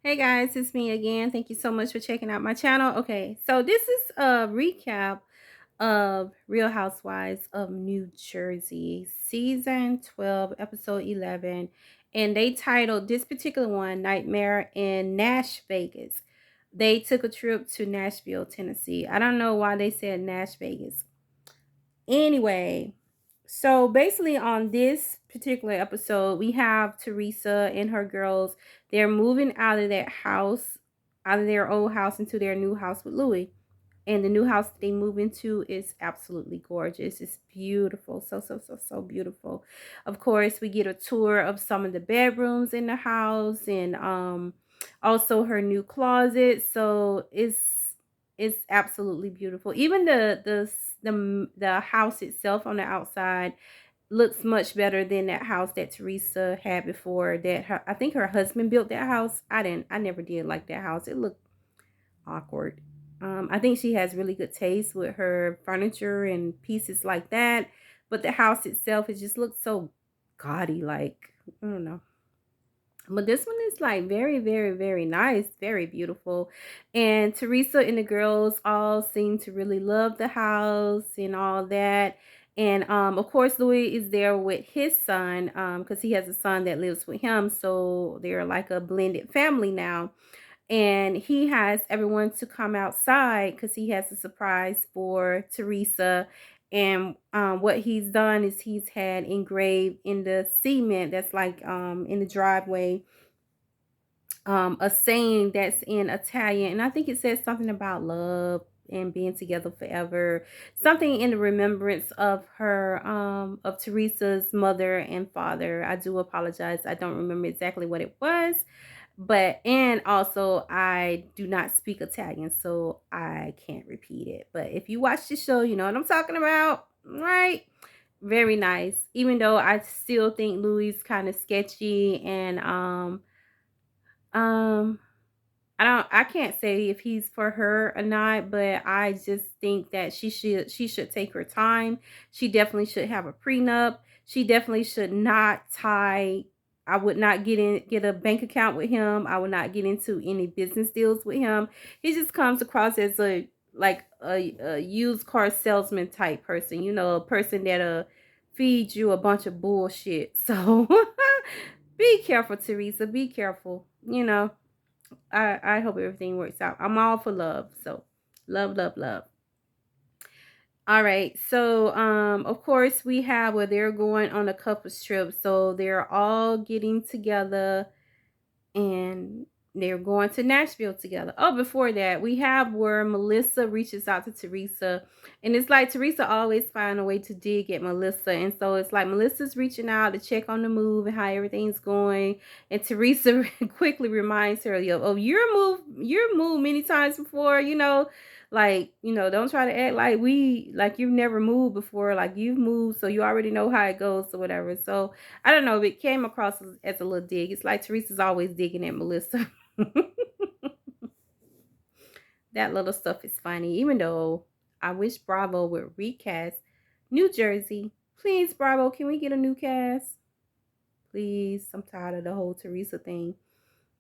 Hey guys, it's me again. Thank you so much for checking out my channel. Okay, so this is a recap of Real Housewives of New Jersey, season 12, episode 11. And they titled this particular one Nightmare in Nashvegas. They took a trip to Nashville, Tennessee. I don't know why they said Nashvegas. Anyway, so basically on this particular episode, we have Teresa and her girls. They're moving out of that house, out of their old house into their new house with Louis. And the new house that they move into is absolutely gorgeous. It's beautiful. So beautiful. Of course, we get a tour of some of the bedrooms in the house and also her new closet. So it's absolutely beautiful. Even the house itself on the outside looks much better than that house that Teresa had before. I think her husband built that house. I never did like that house. It looked awkward. I think she has really good taste with her furniture and pieces like that. But the house itself, it just looks so gaudy, like, I don't know. But this one is like very nice, very beautiful. And Teresa and the girls all seem to really love the house and all that. And of course, Louis is there with his son because he has a son that lives with him. So they're like a blended family now, and he has everyone to come outside because he has a surprise for Teresa. And what he's done is he's had engraved in the cement that's like in the driveway a saying that's in Italian, and I think it says something about love and being together forever, something in the remembrance of her of Teresa's mother and father. I do apologize, I don't remember exactly what it was, but and also I do not speak Italian, so I can't repeat it. But if you watch the show, you know what I'm talking about, right? Very nice, even though I still think Louis kind of sketchy. And um I can't say if he's for her or not, but I just think that she should take her time. She definitely should have a prenup. She definitely should not tie. I would not get a bank account with him. I would not get into any business deals with him. He just comes across as a used car salesman type person, a person that'll feed you a bunch of bullshit. So be careful, Teresa. Be careful. I hope everything works out. I'm all for love. So love. All right. So of course we have where they're going on a couples trip. So they're all getting together and they're going to Nashville together. Oh, before that, we have where Melissa reaches out to Teresa, and it's like Teresa always find a way to dig at Melissa, and so it's like Melissa's reaching out to check on the move and how everything's going, and Teresa quickly reminds her, "Yo, oh, you're moved many times before, like, don't try to act like you've never moved before, like you've moved, so you already know how it goes or whatever." So I don't know if it came across as a little dig. It's like Teresa's always digging at Melissa. That little stuff is funny, even though I wish Bravo would recast New Jersey. Please, Bravo, can we get a new cast? Please. I'm tired of the whole Teresa thing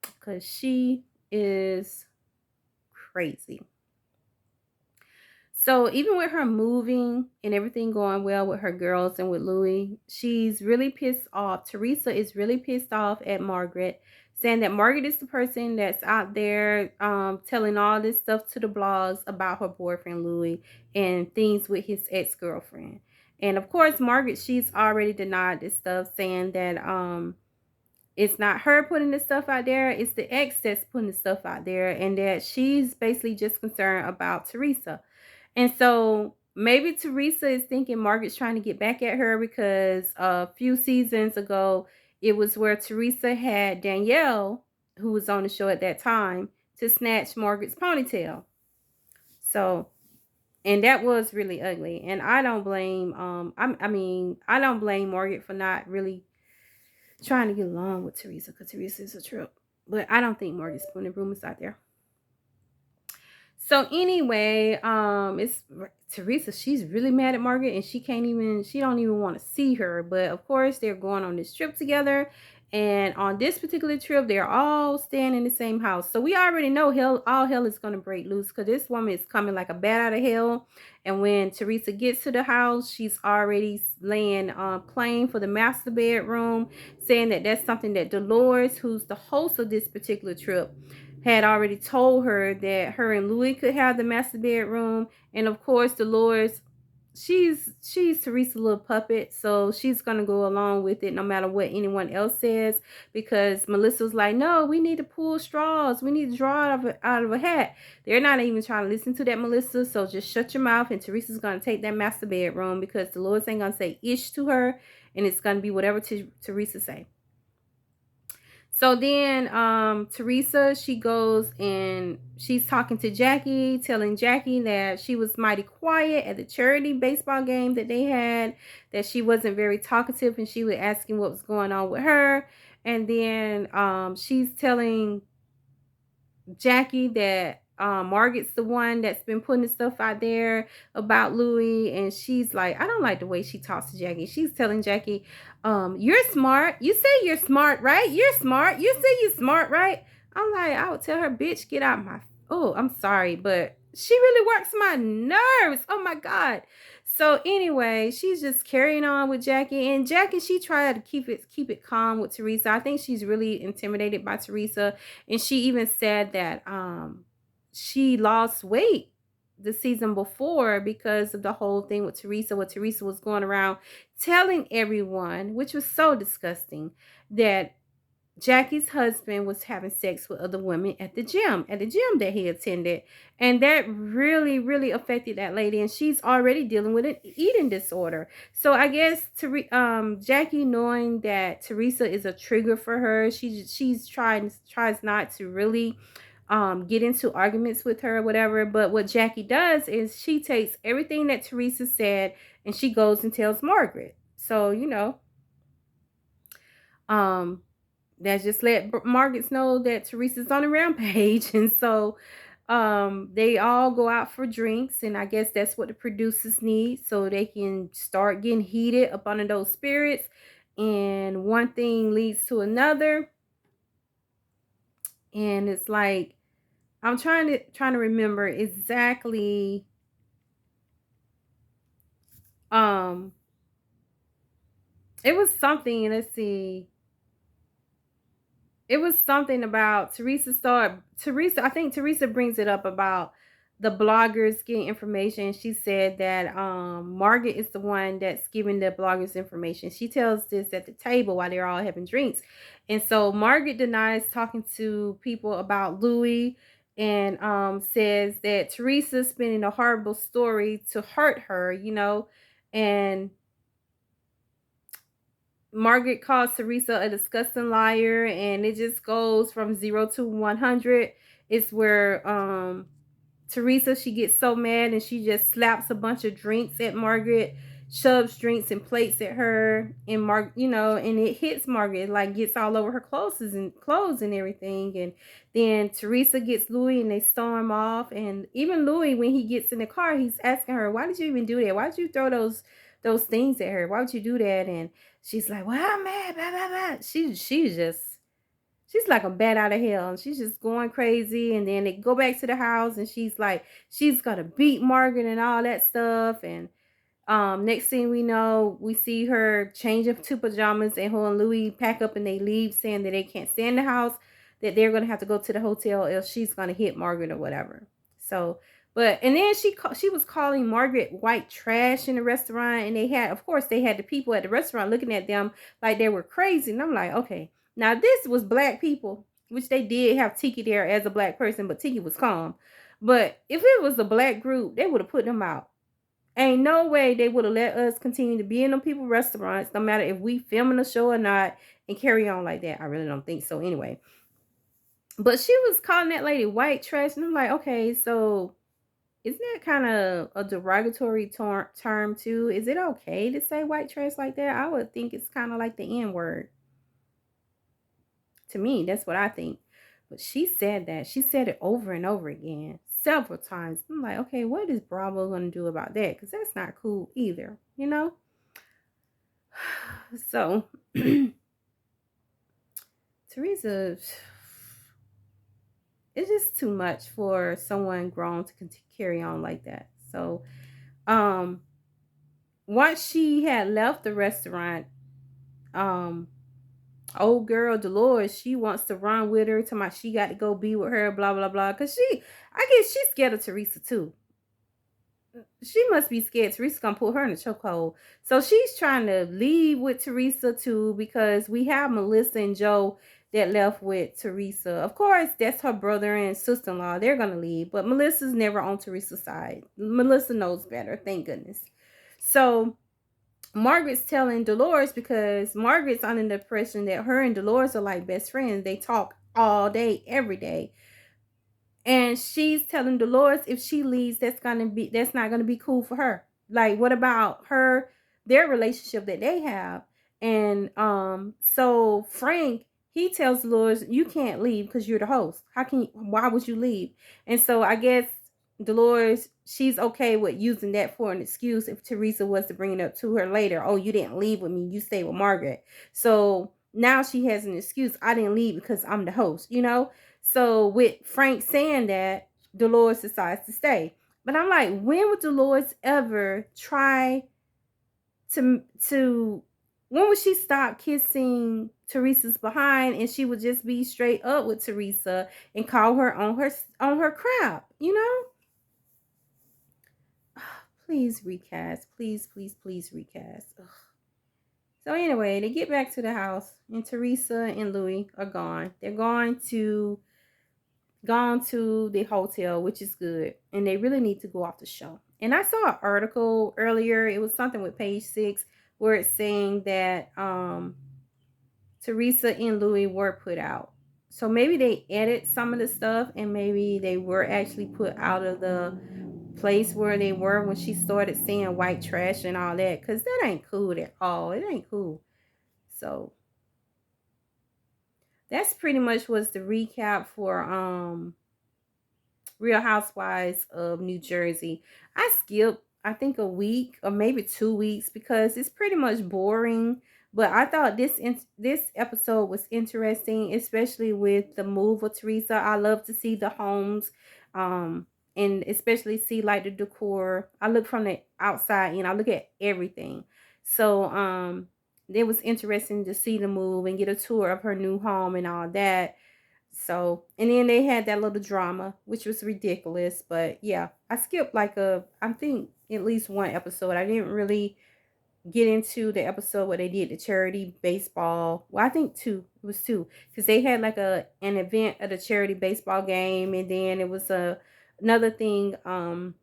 because she is crazy. So even with her moving and everything going well with her girls and with Louis, she's really pissed off. Teresa is really pissed off at Margaret, saying that Margaret is the person that's out there telling all this stuff to the blogs about her boyfriend Louis and things with his ex-girlfriend. And of course, Margaret, she's already denied this stuff, saying that it's not her putting this stuff out there, it's the ex that's putting the stuff out there, and that she's basically just concerned about Teresa. And so maybe Teresa is thinking Margaret's trying to get back at her because a few seasons ago, it was where Teresa had Danielle, who was on the show at that time, to snatch Margaret's ponytail. So, and that was really ugly. And I don't blame, I don't blame Margaret for not really trying to get along with Teresa because Teresa is a trip. But I don't think Margaret's putting rumors out there. So anyway, it's Teresa. She's really mad at Margaret, and she don't even want to see her. But of course, they're going on this trip together, And on this particular trip, they're all staying in the same house. So we already know all hell is going to break loose because this woman is coming like a bat out of hell. And when Teresa gets to the house, she's already laying claim for the master bedroom, saying that that's something that Dolores, who's the host of this particular trip, had already told her that her and Louis could have the master bedroom. And of course, Dolores, she's Teresa's little puppet, so she's gonna go along with it no matter what anyone else says. Because Melissa was like, "No, we need to pull straws. We need to draw out of a hat." They're not even trying to listen to that, Melissa. So just shut your mouth, and Teresa's gonna take that master bedroom because Dolores ain't gonna say ish to her, and it's gonna be whatever Teresa say. So then Teresa, she goes and she's talking to Jackie, telling Jackie that she was mighty quiet at the charity baseball game that they had, that she wasn't very talkative, and she was asking what was going on with her. And then she's telling Jackie that Margaret's the one that's been putting the stuff out there about Louis, and she's like, I don't like the way she talks to Jackie. She's telling Jackie, you're smart. You say you're smart, right? You're smart. You say you're smart, right? I'm like, I would tell her, bitch, get out my. Oh, I'm sorry, but she really works my nerves. Oh my God. So anyway, she's just carrying on with Jackie, and Jackie, she tried to keep it calm with Teresa. I think she's really intimidated by Teresa, and she even said that she lost weight the season before because of the whole thing with Teresa, what Teresa was going around telling everyone, which was so disgusting, that Jackie's husband was having sex with other women at the gym that he attended. And that really, really affected that lady. And she's already dealing with an eating disorder. So I guess Jackie, knowing that Teresa is a trigger for her, she's tries not to really get into arguments with her or whatever. But what Jackie does is she takes everything that Teresa said and she goes and tells Margaret. So, um that just let Margaret know that Teresa's on a rampage. And so they all go out for drinks, and I guess that's what the producers need so they can start getting heated up under those spirits. And one thing leads to another, and it's like I'm trying to remember exactly. um it was something, let's see. It was something about Teresa, I think Teresa brings it up about the bloggers getting information. She said that Margaret is the one that's giving the bloggers information. She tells this at the table while they're all having drinks. And so Margaret denies talking to people about Louis, and says that Teresa's spinning a horrible story to hurt her, and Margaret calls Teresa a disgusting liar, and it just goes from 0 to 100. It's where Teresa, she gets so mad and she just slaps a bunch of drinks at Margaret, shoves drinks and plates at her, and and it hits Margaret, like gets all over her clothes and everything. And then Teresa gets Louis and they storm off. And even Louis, when he gets in the car, he's asking her, "Why did you even do that? Why did you throw those things at her? Why would you do that?" And she's like, "Well, I'm mad, blah blah blah." She's like a bat out of hell, and she's just going crazy. And then they go back to the house, and she's like, she's gonna beat Margaret and all that stuff. And next thing we know, we see her change into pajamas, and her and Louis pack up and they leave, saying that they can't stay in the house, that they're gonna have to go to the hotel, else she's gonna hit Margaret or whatever. So, and then she was calling Margaret white trash in the restaurant, and of course, they had the people at the restaurant looking at them like they were crazy. And I'm like, okay, now this was black people, which they did have Tiki there as a black person, but Tiki was calm. But if it was a black group, they would have put them out. Ain't no way they would have let us continue to be in them people restaurants, no matter if we filming a show or not, and carry on like that. I really don't think so anyway. But she was calling that lady white trash, and I'm like, okay, so isn't that kind of a derogatory term too? Is it okay to say white trash like that? I would think it's kind of like the N word. To me, that's what I think. But she said that. She said it over and over again, several times. I'm like, okay, what is Bravo going to do about that? Because that's not cool either. So Teresa, it's just too much for someone grown to carry on like that. So, um, once she had left the restaurant, um, old girl Dolores, she wants to run with her. To my, she got to go be with her. Blah blah blah. Cause I guess she's scared of Teresa too. She must be scared Teresa gonna put her in a chokehold. So she's trying to leave with Teresa too, because we have Melissa and Joe that left with Teresa. Of course, that's her brother and sister-in-law. They're gonna leave, but Melissa's never on Teresa's side. Melissa knows better, thank goodness. So Margaret's telling Dolores, because Margaret's under the impression that her and Dolores are like best friends. They talk all day, every day. And she's telling Dolores if she leaves, that's not gonna be cool for her. Like, what about her, their relationship that they have? And so Frank, he tells Dolores, you can't leave because you're the host. Why would you leave? And so I guess Dolores, she's okay with using that for an excuse if Teresa was to bring it up to her later. Oh, you didn't leave with me, you stayed with Margaret. So now she has an excuse. I didn't leave because I'm the host. So with Frank saying that, Dolores decides to stay. But I'm like, when would Dolores ever try to when would she stop kissing Teresa's behind, and she would just be straight up with Teresa and call her on her crap? Please recast. Please, please, please recast. Ugh. So anyway, they get back to the house and Teresa and Louis are gone. They're gone to the hotel, which is good, and they really need to go off the show. And I saw an article earlier. It was something with page 6 where it's saying that Teresa and Louis were put out. So maybe they edit some of the stuff, and maybe they were actually put out of the place where they were when she started seeing white trash and all that, because that ain't cool at all. It ain't cool. So that's pretty much was the recap for Real Housewives of New Jersey. I skipped, I think, a week or maybe 2 weeks because it's pretty much boring. But I thought this episode was interesting, especially with the move of Teresa. I love to see the homes, and especially see like the decor. I look from the outside and I look at everything. So it was interesting to see the move and get a tour of her new home and all that. So, and then they had that little drama, which was ridiculous. But yeah, I skipped I think at least one episode. I didn't really get into the episode where they did the charity baseball. Well, I think two. It was two, because they had like an event at a charity baseball game, and then it was another thing. When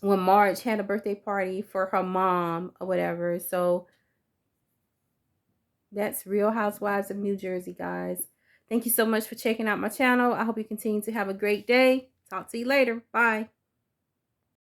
Marge had a birthday party for her mom or whatever. So that's Real Housewives of New Jersey, guys. Thank you so much for checking out my channel. I hope you continue to have a great day. Talk to you later. Bye.